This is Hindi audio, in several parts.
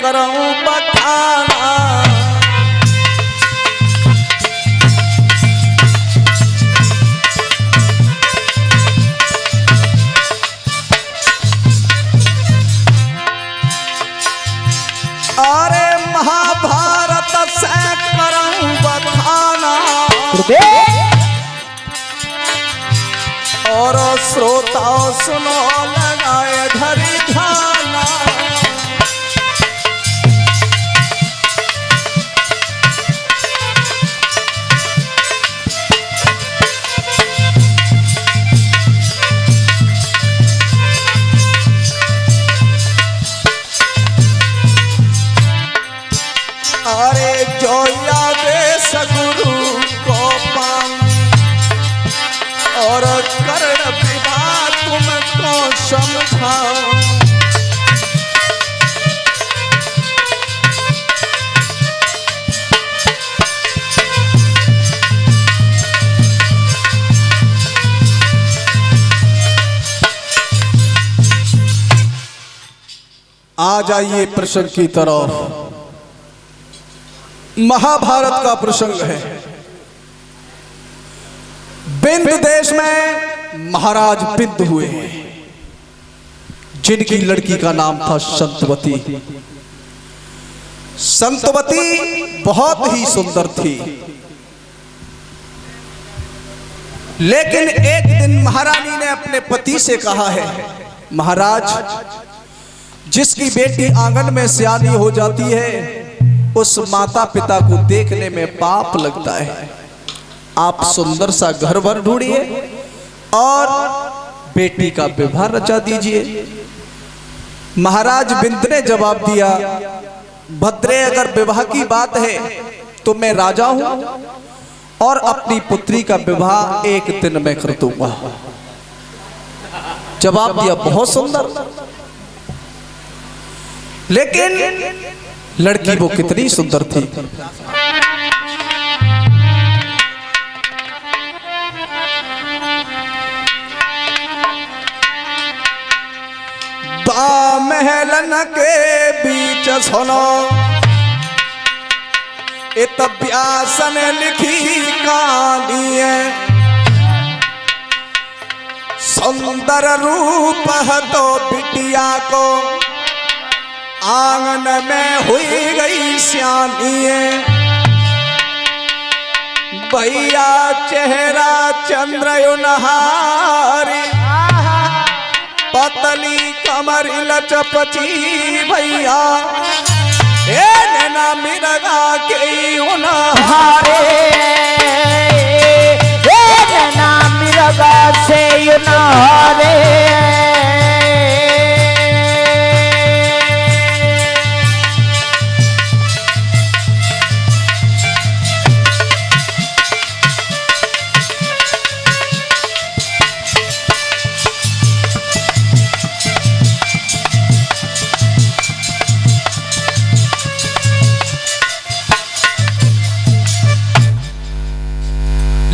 करूं बखाना। अरे महाभारत से करूं बखाना और श्रोता सुनो लगाए धरी ध्याना। अरे जो यादे सगुरु को पाऊं और कर्ण विवाह तुमको समझाऊं। आ जाइए प्रसंग की तरफ। महाभारत का प्रसंग है। बिंद देश में महाराज बिंद हुए हैं, जिनकी लड़की का नाम था संतवती। संतवती बहुत ही सुंदर थी, लेकिन एक दिन महारानी ने अपने पति से कहा है, महाराज, जिसकी बेटी आंगन में सियानी हो जाती है उस माता पिता को देखने में पाप लगता है। आप सुंदर सा घर भर ढूंढिए और बेटी का विवाह रचा दीजिए। महाराज बिंद ने जवाब दिया, भद्रे, अगर विवाह की बात है तो मैं राजा हूं और अपनी पुत्री का विवाह एक दिन में कर दूंगा। जवाब दिया, बहुत सुंदर। लेकिन लड़की वो कितनी सुंदर थी। महलन के बीच सुनो इत व्यास ने लिखी कहानी है। सुंदर रूप है तो बिटिया को आंगन में हुई गई सियानी है। भैया चेहरा चंद्रयुनहारी, पतली कमर लचपची भैया, नैना मिर्गा के उनहारे, नैना मिर्गा से उनहारे।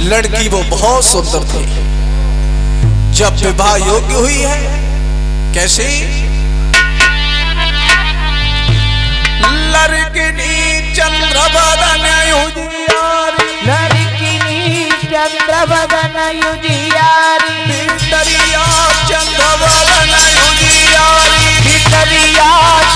लड़की वो बहुत सुंदर थी। जब विवाह योग्य हुई है, कैसे? लड़किनी चंद्रवदन उजियारी, लड़किनी चंद्रवदन उजियारी, भितरिया चंद्रवदन उजियारी, भितरिया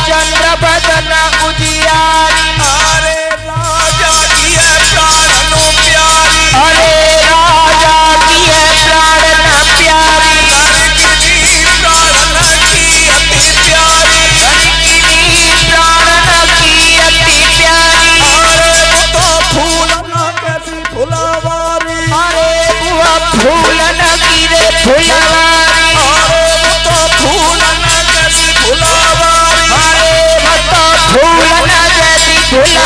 चंद्रवदन उजियारी। अरे राजा की प्राणनु प्यारी, अरे राजा की है प्राण न प्यारी। लड़किनी प्राण की अति प्यारी, लड़किनी प्राण की अति प्यारी। अरे तो फूल न कैसी फुलवारी, अरे बुआ फूल न गिरे फुलवारी। अरे तो फूल न कैसी फुलवारी, अरे तो फूल न जैसी फुलवारी।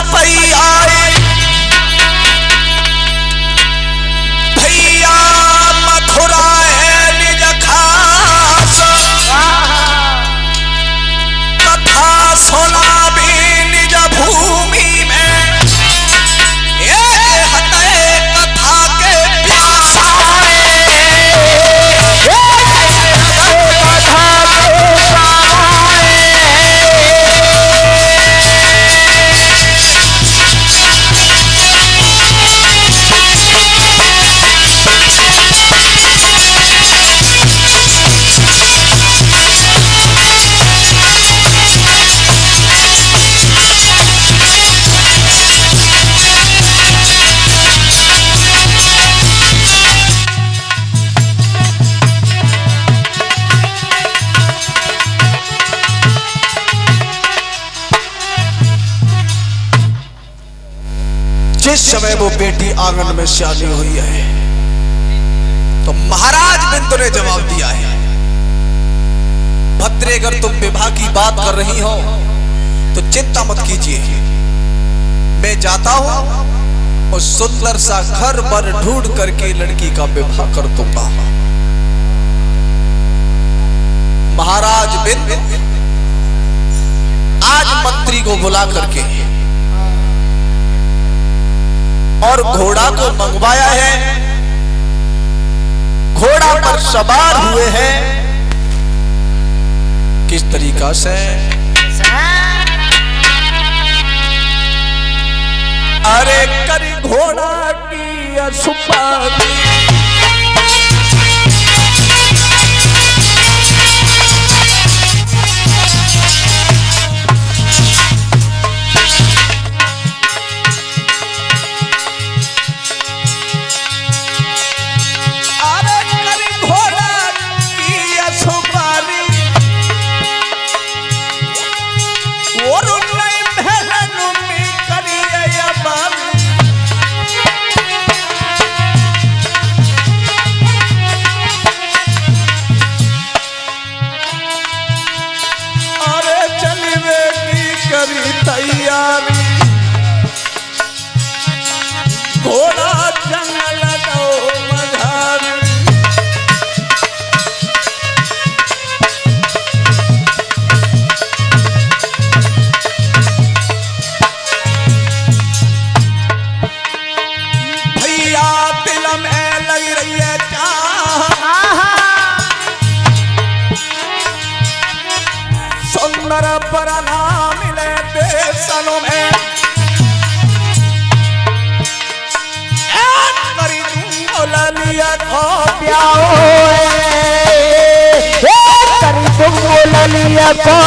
रुपया भैया मथुरा है निज खास कथा सुना भी निज भूमि में हटे कथा के जिस समय वो बेटी आंगन में शादी हुई है तो महाराज बिंदु ने जवाब दिया है, भद्रे अगर तुम विवाह की बात कर रही हो तो चिंता मत कीजिए, मैं जाता हूं और सुंदर सा घर पर ढूंढ करके लड़की का विवाह कर दूंगा। महाराज बिंदु आज मंत्री को बुला करके और घोड़ा को मंगवाया है, घोड़ा पर सवार हुए हैं। किस तरीका से? अरे करी घोड़ा की सुपारी तैयारी घोड़ा जंगल दो मझारी भैया दिल में लग रही है सुंदर परना मिले देशनों में करी तुम ललिया को प्याओ करी तुम ललिया को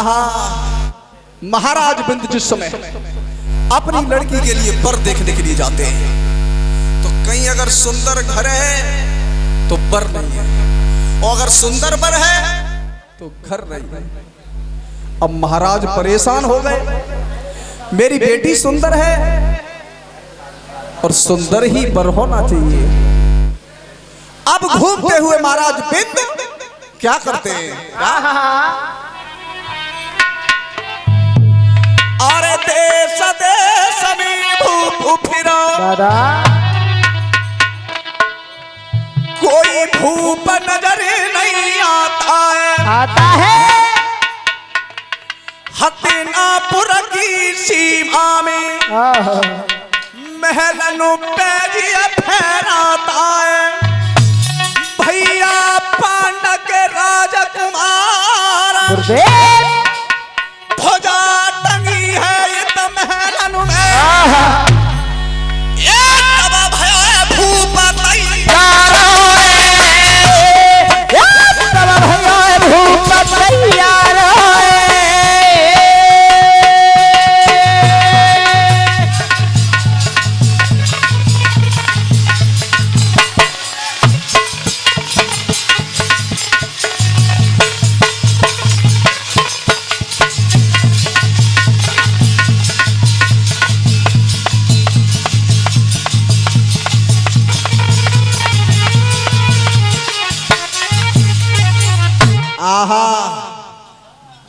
आहा, महाराज बिंद जिस समय अपनी लड़की के लिए वर देखने के लिए जाते हैं तो कहीं अगर सुंदर घर है तो वर नहीं है, और अगर सुंदर वर है तो घर नहीं है। अब महाराज परेशान हो गए, मेरी बेटी सुंदर है और सुंदर ही वर होना चाहिए। अब घूमते हुए महाराज बिंद क्या करते हैं, अरे देश देश में भूप फिरा, कोई भूप नजर नहीं आता है, हस्तिनापुर की सीमा में महलन पे फहराता है, भैया पांडव के राजकुमार भुजा टंगी है इत महलन में, ये तब भया भूप तैयार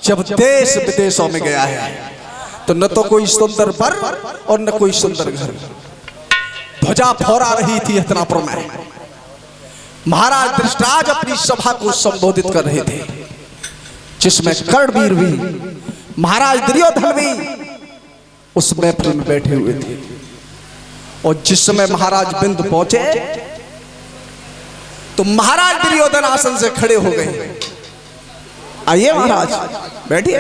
जब देश विदेशों में गया है तो न तो कोई सुंदर वर और न कोई सुंदर घर। ध्वजा फहरा रही थी हस्तिनापुर में, महाराज धृतराज अपनी सभा को संबोधित कर रहे थे जिसमें कर्णवीर भी महाराज दुर्योधन भी उस महफिल में बैठे हुए थे। और जिस समय महाराज बिंद पहुंचे तो महाराज दुर्योधन आसन से खड़े हो गए। आइए महाराज बैठिए।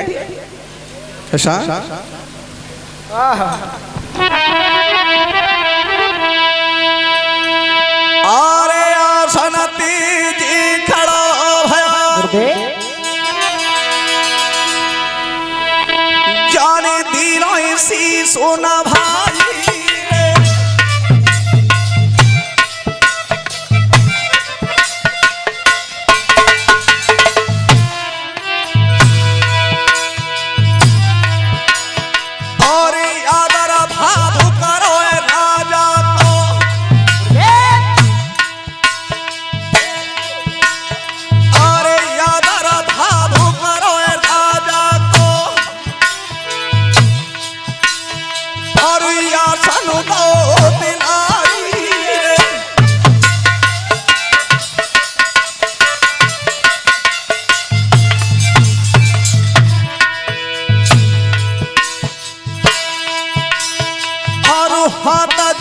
कैसा अरे आसन तेजी खड़ा है, जाने दीनो इसी सोना भाई,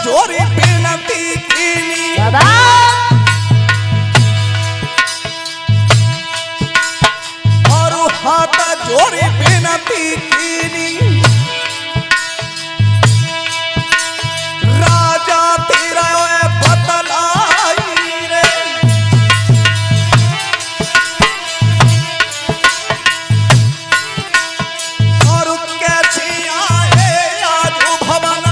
जोरी बिनती कीनी और हाथ जोरी बिनती कीनी, राजा तेरा बतलाई रे, और कैसे आए आज भवन,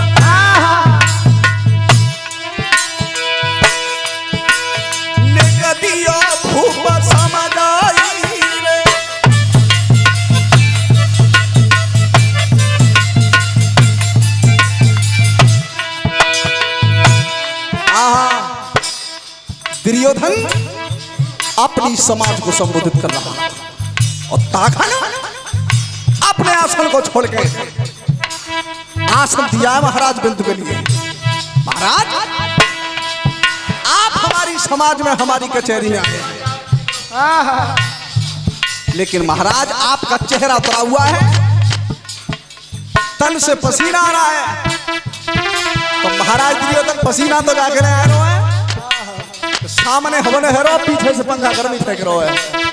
भूप समझ आई रे। दुर्योधन अपनी समाज को संबोधित कर रहा और ताकन अपने आसन को छोड़ के आसन दिया महाराज बिंदु के लिए। महाराज आप हमारी समाज में हमारी कचहरी में आए, लेकिन महाराज आपका चेहरा उतरा हुआ है, तन से पसीना आ रहा है, तो महाराज दुर्योधन पसीना तो जाके रहे है, सामने हवन है रो, पीछे से पंखा गर्मी फेंक रहा है।